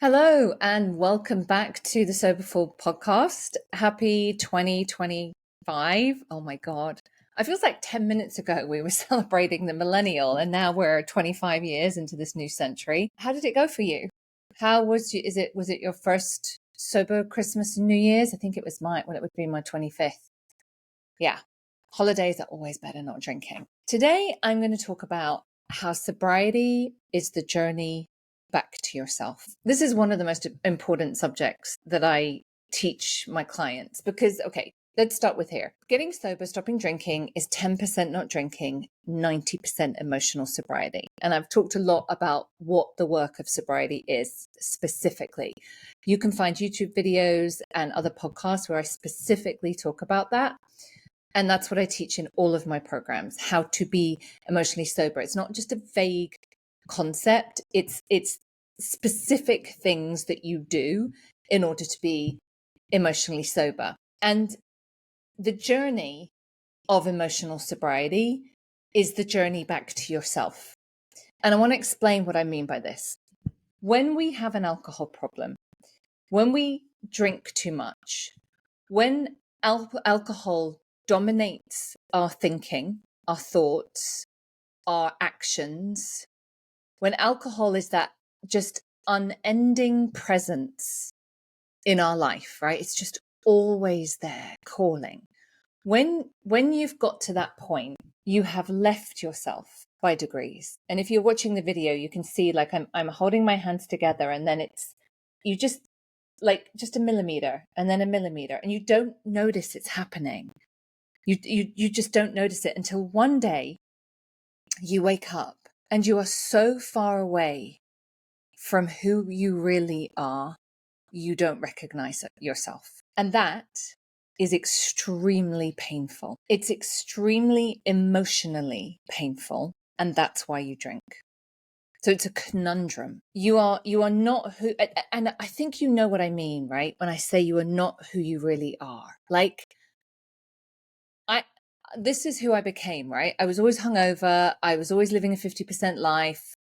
Hello and welcome back to the Soberful podcast. Happy 2025. Oh my God. It feels like 10 minutes ago we were celebrating the millennial and now we're 25 years into this new century. How did it go for you? How was you? Was it your first sober Christmas and New Year's? I think it was it would be my 25th. Yeah. Holidays are always better not drinking. Today I'm going to talk about how sobriety is the journey back to yourself. This is one of the most important subjects that I teach my clients because, okay, let's start with here. Getting sober, stopping drinking is 10% not drinking, 90% emotional sobriety. And I've talked a lot about what the work of sobriety is specifically. You can find YouTube videos and other podcasts where I specifically talk about that. And that's what I teach in all of my programs, how to be emotionally sober. It's not just a vague concept. It's specific things that you do in order to be emotionally sober. And the journey of emotional sobriety is the journey back to yourself. And I want to explain what I mean by this. When we have an alcohol problem, when we drink too much, when alcohol dominates our thinking, our thoughts, our actions, when alcohol is that just unending presence in our life, right? It's just always there calling. When you've got to that point, you have left yourself by degrees. And if you're watching the video, you can see like I'm holding my hands together and then you just a millimeter and then a millimeter and you don't notice it's happening. You just don't notice it until one day you wake up and you are so far away from who you really are, you don't recognize yourself. And that is extremely painful. It's extremely emotionally painful. And that's why you drink. So it's a conundrum. You are not who, and I think you know what I mean, right? When I say you are not who you really are. Like, this is who I became, right? I was always hungover. I was always living a 50% life.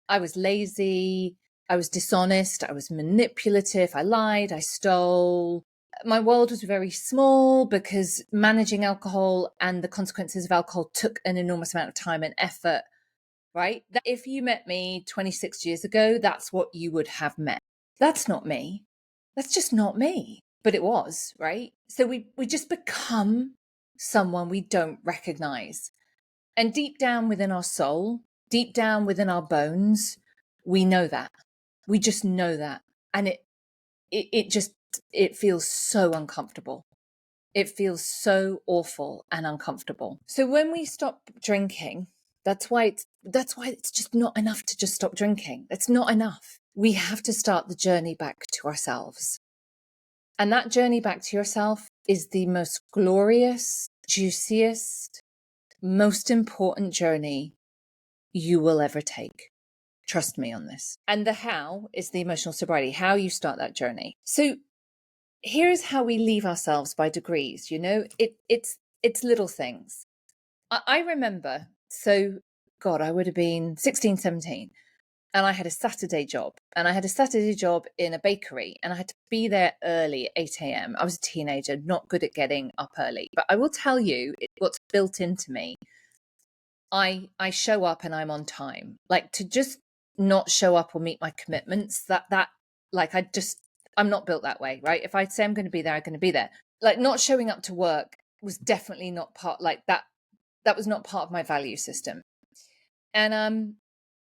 I was lazy. I was dishonest. I was manipulative. I lied. I stole. My world was very small because managing alcohol and the consequences of alcohol took an enormous amount of time and effort, right? If you met me 26 years ago, that's what you would have met. That's not me. That's just not me. But it was, right? So we just become someone we don't recognize. And deep down within our soul, deep down within our bones, we know that. We just know that. And it feels so uncomfortable. It feels so awful and uncomfortable. So when we stop drinking, that's why it's just not enough to just stop drinking. It's not enough. We have to start the journey back to ourselves. And that journey back to yourself is the most glorious, juiciest, most important journey you will ever take. Trust me on this. And the how is the emotional sobriety, how you start that journey. So here's how we leave ourselves by degrees. You know, it's little things. I remember, so God, I would have been 16, 17. And I had a Saturday job. And I had a Saturday job in a bakery. And I had to be there early at 8 a.m. I was a teenager, not good at getting up early. But I will tell you, what's built into me. I show up and I'm on time. Like, to just not show up or meet my commitments, I'm not built that way, right? If I say I'm going to be there, I'm going to be there. Like, not showing up to work was definitely not part, like that was not part of my value system. And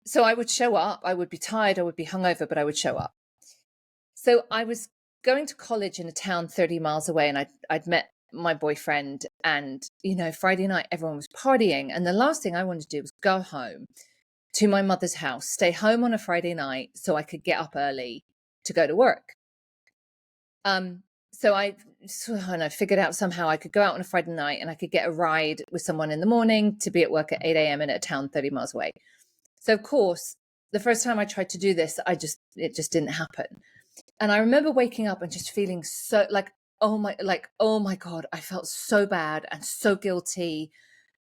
so I would show up, I would be tired, I would be hungover, but I would show up. So I was going to college in a town 30 miles away, and I'd met my boyfriend, and, you know, Friday night, everyone was partying. And the last thing I wanted to do was go home to my mother's house, stay home on a Friday night so I could get up early to go to work. So I don't know, figured out somehow I could go out on a Friday night and I could get a ride with someone in the morning to be at work at 8 a.m. in a town 30 miles away. So of course, the first time I tried to do this, it just didn't happen. And I remember waking up and just feeling so oh my God, I felt so bad and so guilty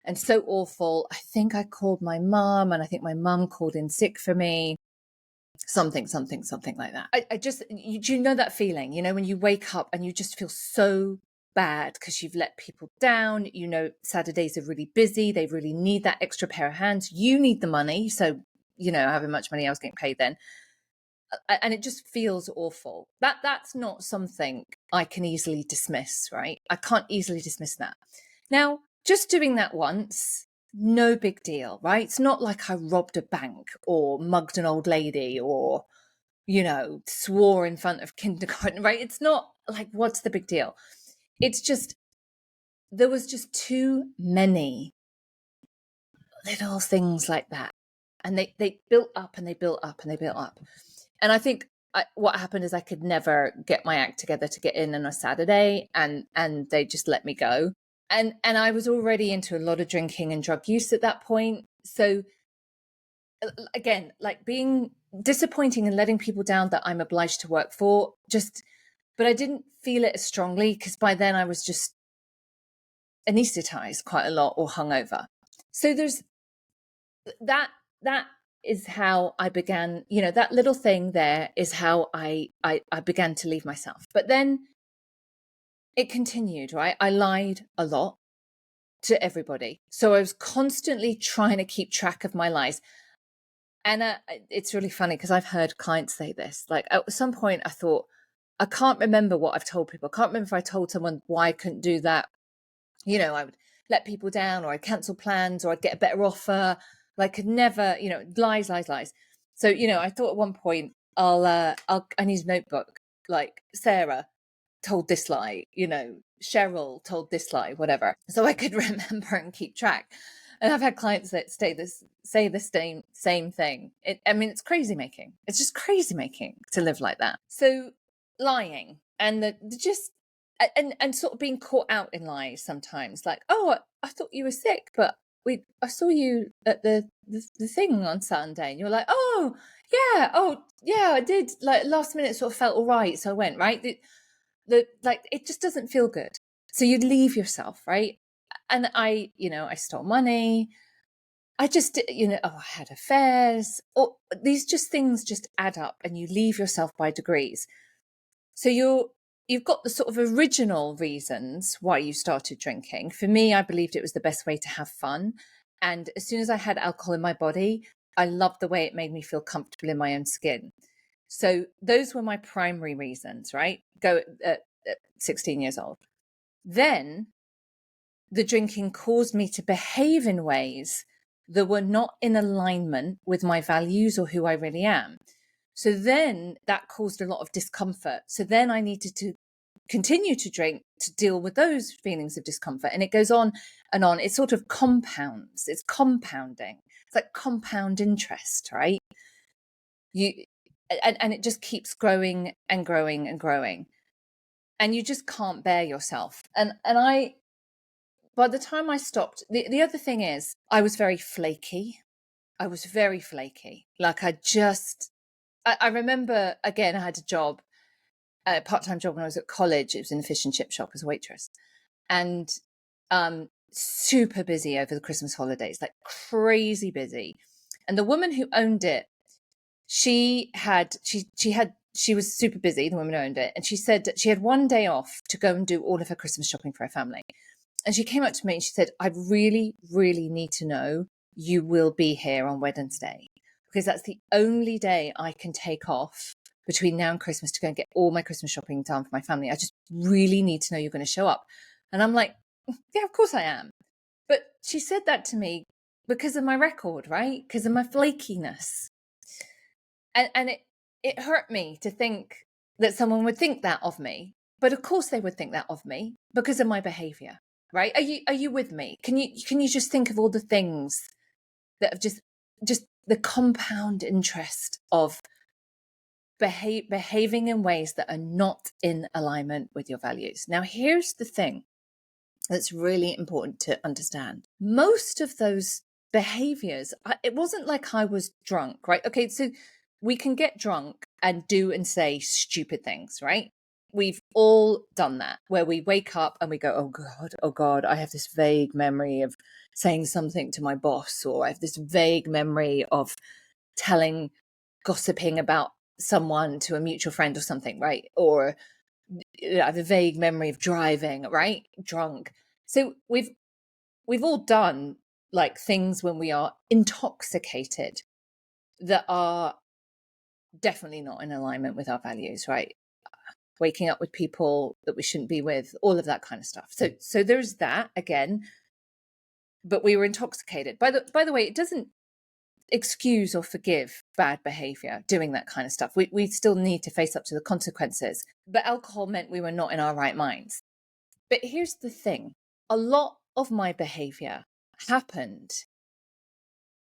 and so awful. I think I called my mum, and I think my mum called in sick for me. something like that. I just, do you know that feeling, when you wake up and you just feel so bad because you've let people down, Saturdays are really busy, they really need that extra pair of hands, you need the money, so however much money I was getting paid then, and it just feels awful. That's not something I can easily dismiss, right? I can't easily dismiss that. Now, just doing that once, no big deal, right? It's not like I robbed a bank or mugged an old lady or, swore in front of kindergarten, right? It's not like, what's the big deal? It's just, there was just too many little things like that. And they built up and they built up and they built up. And I think what happened is I could never get my act together to get in on a Saturday, and they just let me go. And I was already into a lot of drinking and drug use at that point. So again, like being disappointing and letting people down that I'm obliged to work for, but I didn't feel it as strongly because by then I was just anesthetized quite a lot or hungover. So there's that is how I began, that little thing there is how I began to leave myself. But then it continued, right? I lied a lot to everybody. So I was constantly trying to keep track of my lies. And it's really funny because I've heard clients say this. Like at some point I thought, I can't remember what I've told people. I can't remember if I told someone why I couldn't do that. I would let people down, or I'd cancel plans, or I'd get a better offer. I could never, lies. So, I thought at one point I need a notebook. Like Sarah told this lie, Cheryl told this lie, whatever. So I could remember and keep track. And I've had clients that say the same thing. It's crazy making. It's just crazy making to live like that. So lying and and sort of being caught out in lies sometimes, like, oh, I thought you were sick, but I saw you at the thing on Sunday, and you're like, oh yeah, I did. Like last minute, sort of felt all right, so I went. Right, like it just doesn't feel good, so you leave yourself, right? And I stole money. I just, I had affairs, or these just things just add up, and you leave yourself by degrees. So you've got the sort of original reasons why you started drinking. For me, I believed it was the best way to have fun. And as soon as I had alcohol in my body, I loved the way it made me feel comfortable in my own skin. So those were my primary reasons, right? Go at 16 years old. Then the drinking caused me to behave in ways that were not in alignment with my values or who I really am. So then that caused a lot of discomfort. So then I needed to continue to drink to deal with those feelings of discomfort. And it goes on and on. It sort of compounds. It's compounding. It's like compound interest, right? And it just keeps growing and growing and growing. And you just can't bear yourself. And by the time I stopped, the other thing is I was very flaky. Like I remember, again, I had a part-time job when I was at college. It was in a fish and chip shop as a waitress, and super busy over the Christmas holidays, like crazy busy. And the woman who owned it, she was super busy, the woman who owned it, and she said that she had one day off to go and do all of her Christmas shopping for her family. And she came up to me and she said, I really, really need to know you will be here on Wednesday, because that's the only day I can take off between now and Christmas to go and get all my Christmas shopping done for my family. I just really need to know you're going to show up. And I'm like, yeah, of course I am. But she said that to me because of my record, right? Because of my flakiness. And it hurt me to think that someone would think that of me. But of course they would think that of me because of my behavior, right? Are you with me? Can you just think of all the things that have just the compound interest of behaving in ways that are not in alignment with your values. Now, here's the thing that's really important to understand. Most of those behaviors, it wasn't like I was drunk, right? Okay, so we can get drunk and do and say stupid things, right? We've all done that, where we wake up and we go, oh God, I have this vague memory of saying something to my boss, or I have this vague memory of telling gossiping about someone to a mutual friend or something, right? Or I have a vague memory of driving, right? Drunk. So we've all done like things when we are intoxicated that are definitely not in alignment with our values, right? Waking up with people that we shouldn't be with, all of that kind of stuff. So there's that again. But we were intoxicated. By the way, it doesn't excuse or forgive bad behavior, doing that kind of stuff. We still need to face up to the consequences. But alcohol meant we were not in our right minds. But here's the thing. A lot of my behavior happened.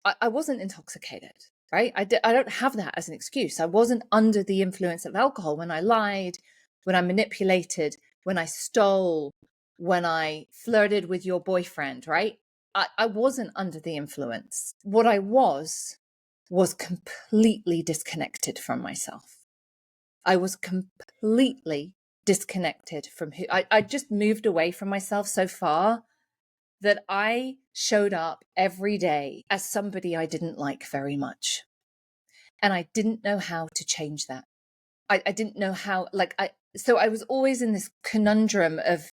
I wasn't intoxicated, right? I don't have that as an excuse. I wasn't under the influence of alcohol when I lied, when I manipulated, when I stole, when I flirted with your boyfriend, right? I wasn't under the influence. What I was completely disconnected from myself. I was completely disconnected from who I just moved away from myself so far that I showed up every day as somebody I didn't like very much. And I didn't know how to change that. I didn't know how, so I was always in this conundrum of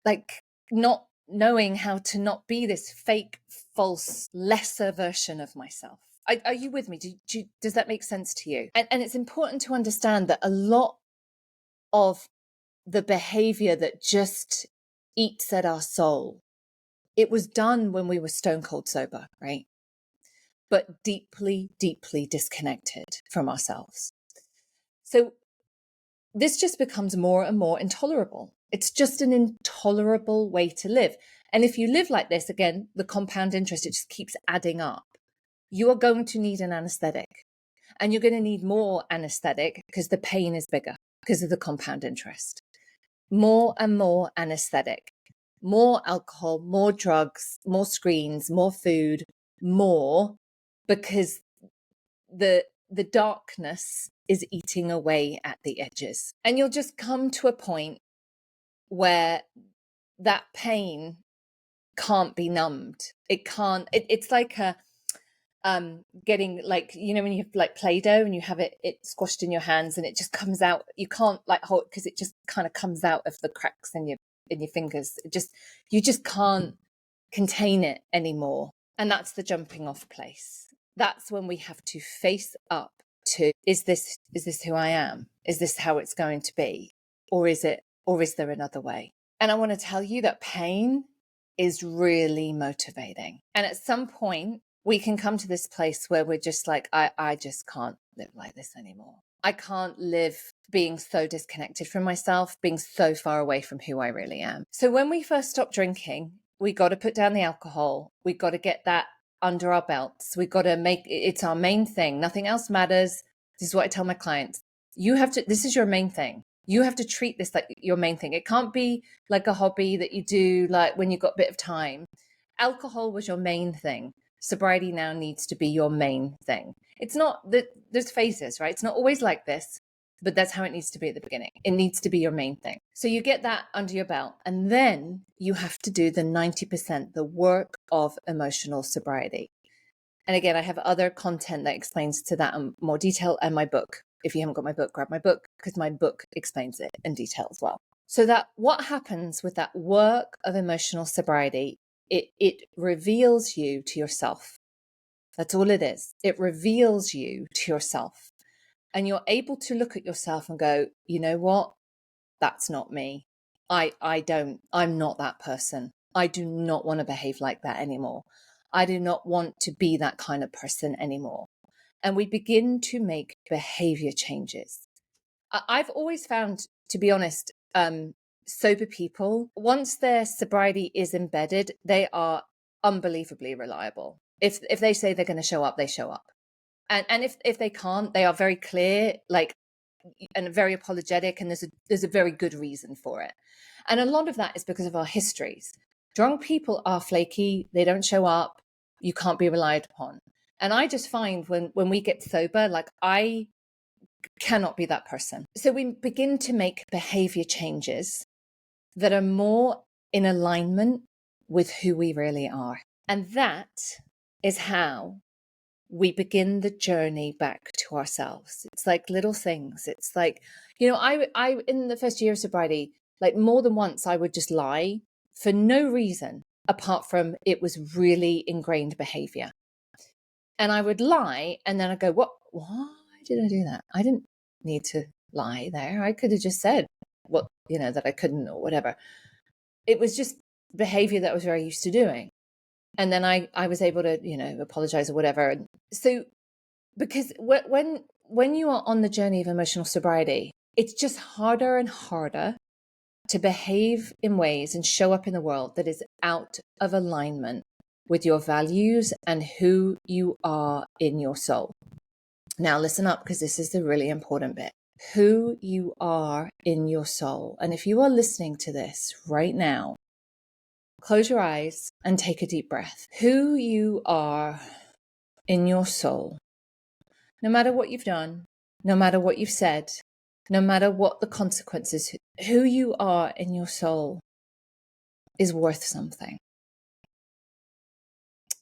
like not knowing how to not be this fake, false, lesser version of myself. Are you with me? Does that make sense to you? And it's important to understand that a lot of the behavior that just eats at our soul, it was done when we were stone cold sober, right? But deeply, deeply disconnected from ourselves. So this just becomes more and more intolerable. It's just an intolerable way to live. And if you live like this, again, the compound interest, it just keeps adding up. You are going to need an anesthetic. And you're going to need more anesthetic because the pain is bigger because of the compound interest. More and more anesthetic, more alcohol, more drugs, more screens, more food, more, because the darkness is eating away at the edges. And you'll just come to a point where that pain can't be numbed. It can't, it's like a getting, like, you know, when you have like Play-Doh and you have it squashed in your hands and it just comes out, you can't like hold, because it just kind of comes out of the cracks in your fingers. You just can't contain it anymore. And that's the jumping off place. That's when we have to face up to, is this who I am? Is this how it's going to be? Or is there another way? And I want to tell you that pain is really motivating. And at some point, we can come to this place where we're just like, I just can't live like this anymore. I can't live being so disconnected from myself, being so far away from who I really am. So when we first stop drinking, we got to put down the alcohol. We got to get that under our belts. We got to make it's our main thing. Nothing else matters. This is what I tell my clients. This is your main thing. You have to treat this like your main thing. It can't be like a hobby that you do like when you've got a bit of time. Alcohol was your main thing. Sobriety now needs to be your main thing. It's not that there's phases, right? It's not always like this, but that's how it needs to be at the beginning. It needs to be your main thing. So you get that under your belt, and then you have to do the 90%, the work of emotional sobriety. And again, I have other content that explains to that in more detail, and my book. If you haven't got my book, grab my book, because my book explains it in detail as well. So that what happens with that work of emotional sobriety, it reveals you to yourself. That's all it is. It reveals you to yourself. And you're able to look at yourself and go, you know what? That's not me. I'm not that person. I do not want to behave like that anymore. I do not want to be that kind of person anymore. And we begin to make behavior changes. I've always found, to be honest, sober people, once their sobriety is embedded, they are unbelievably reliable. If they say they're going to show up, they show up. And if they can't, they are very clear, like, and very apologetic, and there's a very good reason for it. And a lot of that is because of our histories. Drunk people are flaky, they don't show up, you can't be relied upon. And I just find when we get sober, like, I cannot be that person. So we begin to make behavior changes that are more in alignment with who we really are. And that is how we begin the journey back to ourselves. It's like little things. It's like, I in the first year of sobriety, like more than once, I would just lie for no reason apart from it was really ingrained behavior. And I would lie and then I'd go, why did I do that? I didn't need to lie there. I could have just said that I couldn't or whatever. It was just behavior that I was very used to doing. And then I was able to, apologize or whatever. So because when you are on the journey of emotional sobriety, it's just harder and harder to behave in ways and show up in the world that is out of alignment with your values and who you are in your soul. Now listen up, because this is the really important bit. Who you are in your soul. And if you are listening to this right now, close your eyes and take a deep breath. Who you are in your soul, no matter what you've done, no matter what you've said, no matter what the consequences, who you are in your soul is worth something.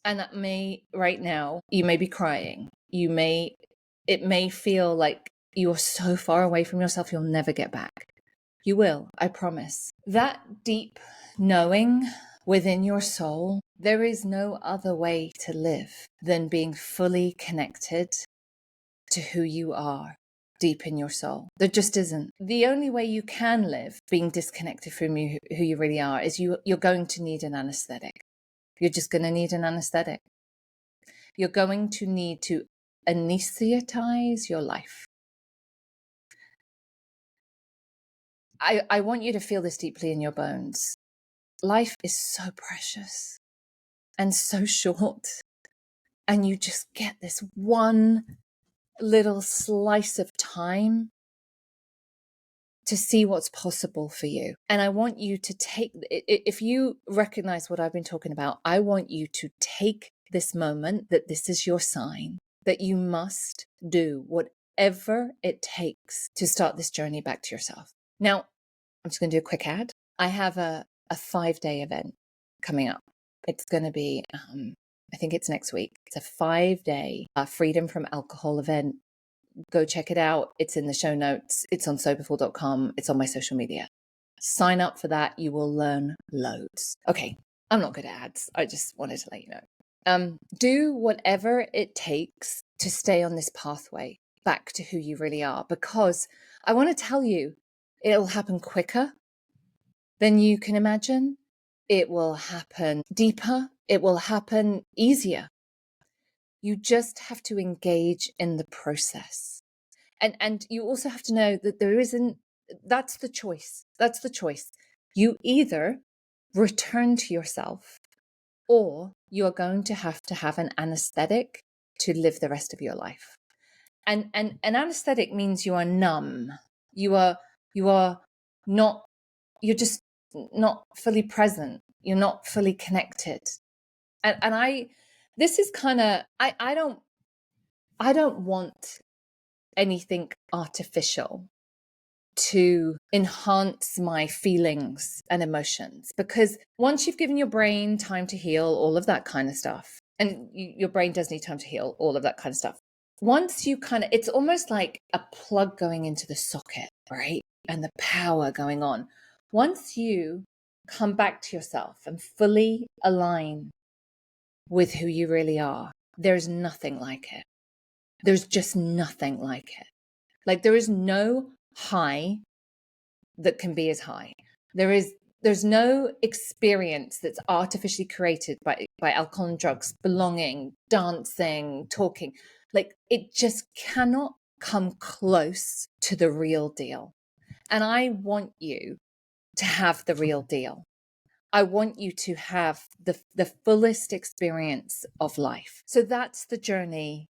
And that right now, you may be crying. It may feel like you're so far away from yourself, you'll never get back. You will, I promise. That deep knowing within your soul, there is no other way to live than being fully connected to who you are deep in your soul. There just isn't. The only way you can live being disconnected from who you really are is you're going to need an anesthetic. You're just going to need an anesthetic. You're going to need to anesthetize your life. I want you to feel this deeply in your bones. Life is so precious and so short. And you just get this one little slice of time to see what's possible for you. And I want you to if you recognize what I've been talking about, I want you to take this moment that this is your sign, that you must do whatever it takes to start this journey back to yourself. Now, I'm just going to do a quick ad. I have a 5-day event coming up. It's going to be, I think it's next week. It's a 5-day freedom from alcohol event. Go check it out. It's in the show notes. It's on soberful.com. It's on my social media. Sign up for that. You will learn loads. Okay, I'm not good at ads. I just wanted to let you know. Do whatever it takes to stay on this pathway back to who you really are, because I want to tell you, it'll happen quicker than you can imagine. It will happen deeper. It will happen easier. You just have to engage in the process. And you also have to know that that's the choice. That's the choice. You either return to yourself, or you're going to have an anesthetic to live the rest of your life. And an anesthetic means you are numb. You're just not fully present. You're not fully connected. And this is kind of, I don't want anything artificial to enhance my feelings and emotions, because once you've given your brain time to heal, all of that kind of stuff, and your brain does need time to heal, all of that kind of stuff. Once you it's almost like a plug going into the socket, right? And the power going on. Once you come back to yourself and fully align with who you really are, there's nothing like it. There's just nothing like it. Like, there is no high that can be as high. There's no experience that's artificially created by alcohol and drugs, belonging, dancing, talking. Like, it just cannot come close to the real deal. And I want you to have the real deal. I want you to have the fullest experience of life. So that's the journey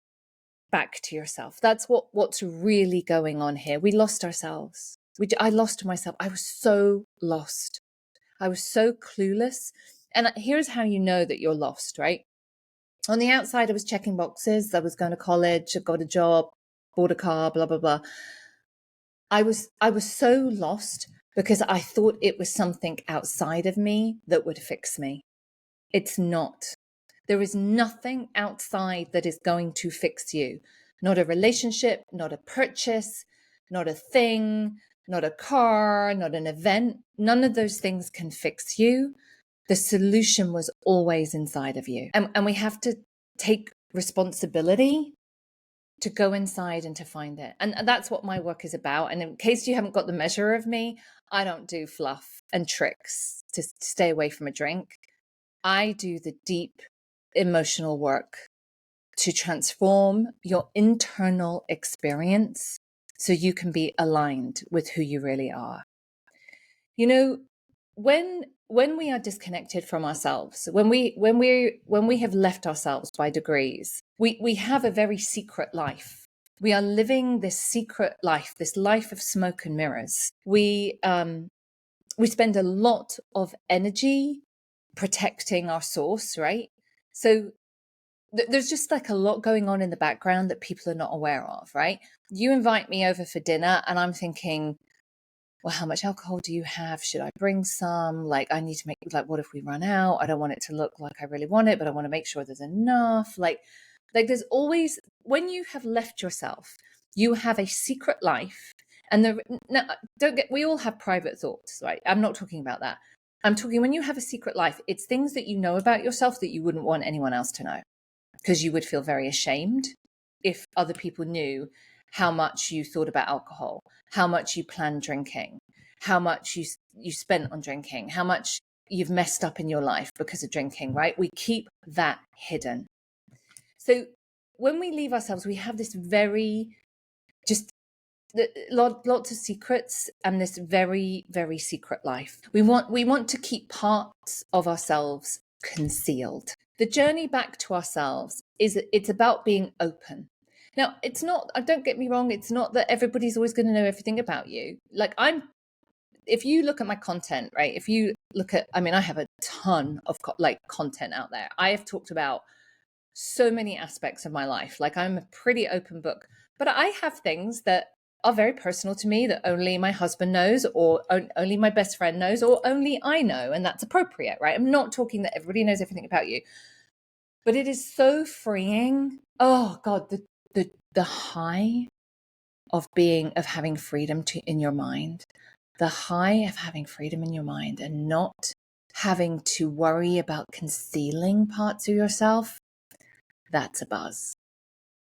back to yourself. That's what's really going on here. We lost ourselves. I lost myself. I was so lost. I was so clueless. And here's how you know that you're lost, right? On the outside, I was checking boxes. I was going to college. I got a job, bought a car, blah, blah, blah. I was so lost because I thought it was something outside of me that would fix me. It's not. There is nothing outside that is going to fix you. Not a relationship, not a purchase, not a thing, not a car, not an event. None of those things can fix you. The solution was always inside of you. And we have to take responsibility to go inside and to find it. And that's what my work is about. And in case you haven't got the measure of me, I don't do fluff and tricks to stay away from a drink. I do the deep emotional work to transform your internal experience so you can be aligned with who you really are. You know, when we are disconnected from ourselves, when we have left ourselves by degrees, we have a very secret life. We are living this secret life, this life of smoke and mirrors. We spend a lot of energy protecting our source, right? So there's just like a lot going on in the background that people are not aware of, right? You invite me over for dinner and I'm thinking, well, how much alcohol do you have? Should I bring some? Like, I need to make, like, what if we run out? I don't want it to look like I really want it, but I want to make sure there's enough. Like there's always, when you have left yourself, you have a secret life. And we all have private thoughts, right? I'm not talking about that. I'm talking when you have a secret life, it's things that you know about yourself that you wouldn't want anyone else to know, because you would feel very ashamed if other people knew how much you thought about alcohol, how much you planned drinking, how much you spent on drinking, how much you've messed up in your life because of drinking, right? We keep that hidden. So when we leave ourselves, we have this very, just lots of secrets and this very, very secret life. We want to keep parts of ourselves concealed. The journey back to ourselves it's about being open. Now, it's not, don't get me wrong, it's not that everybody's always going to know everything about you. Like if you look at my content, right? If you look at, I mean, I have a ton of content out there. I have talked about so many aspects of my life. Like I'm a pretty open book, but I have things that are very personal to me that only my husband knows, or only my best friend knows, or only I know. And that's appropriate, right? I'm not talking that everybody knows everything about you, but it is so freeing. Oh God, the high of having freedom in your mind, the high of having freedom in your mind and not having to worry about concealing parts of yourself. That's a buzz.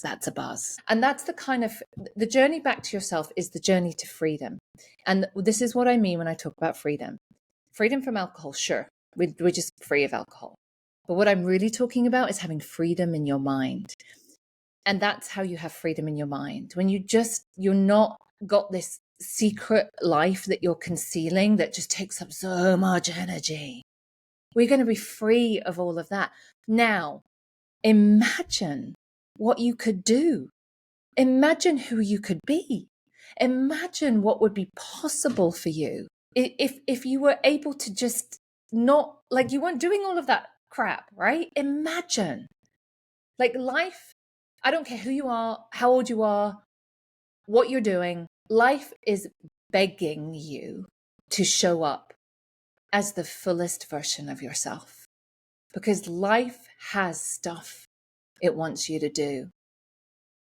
That's a buzz. And that's the journey back to yourself is the journey to freedom. And this is what I mean when I talk about freedom. Freedom from alcohol, sure. We're just free of alcohol. But what I'm really talking about is having freedom in your mind. And that's how you have freedom in your mind. When you're not got this secret life that you're concealing that just takes up so much energy. We're going to be free of all of that. Now, imagine what you could do. Imagine who you could be. Imagine what would be possible for you if you were able to just not, like, you weren't doing all of that crap, right? Imagine, like, life, I don't care who you are, how old you are, what you're doing, life is begging you to show up as the fullest version of yourself, because life has stuff it wants you to do.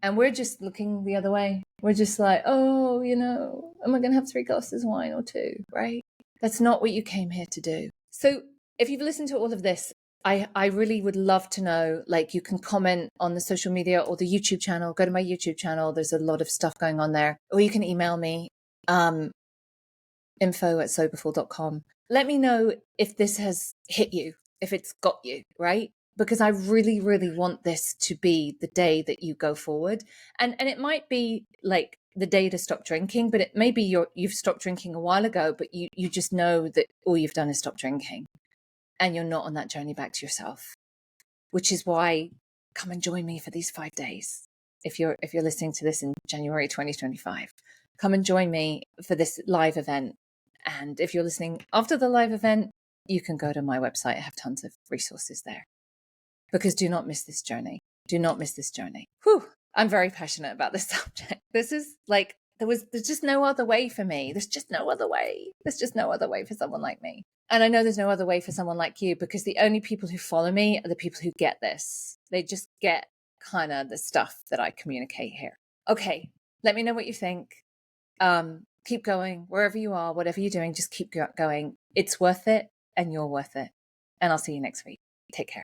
And we're just looking the other way. We're just like, oh, am I going to have 3 glasses of wine or 2, right? That's not what you came here to do. So if you've listened to all of this, I really would love to know, like, you can comment on the social media or the YouTube channel. Go to my YouTube channel. There's a lot of stuff going on there. Or you can email me, info@soberful.com. Let me know if this has hit you, if it's got you, right? Because I really, really want this to be the day that you go forward. And it might be like the day to stop drinking, but it may be you've stopped drinking a while ago, but you just know that all you've done is stop drinking and you're not on that journey back to yourself, which is why come and join me for these 5 days. If you're listening to this in January 2025, come and join me for this live event. And if you're listening after the live event, you can go to my website. I have tons of resources there. Because do not miss this journey. Do not miss this journey. Whew. I'm very passionate about this subject. This is like there's just no other way for me. There's just no other way. There's just no other way for someone like me. And I know there's no other way for someone like you, because the only people who follow me are the people who get this. They just get kind of the stuff that I communicate here. Okay, let me know what you think. Keep going wherever you are, whatever you're doing, just keep going. It's worth it, and you're worth it. And I'll see you next week. Take care.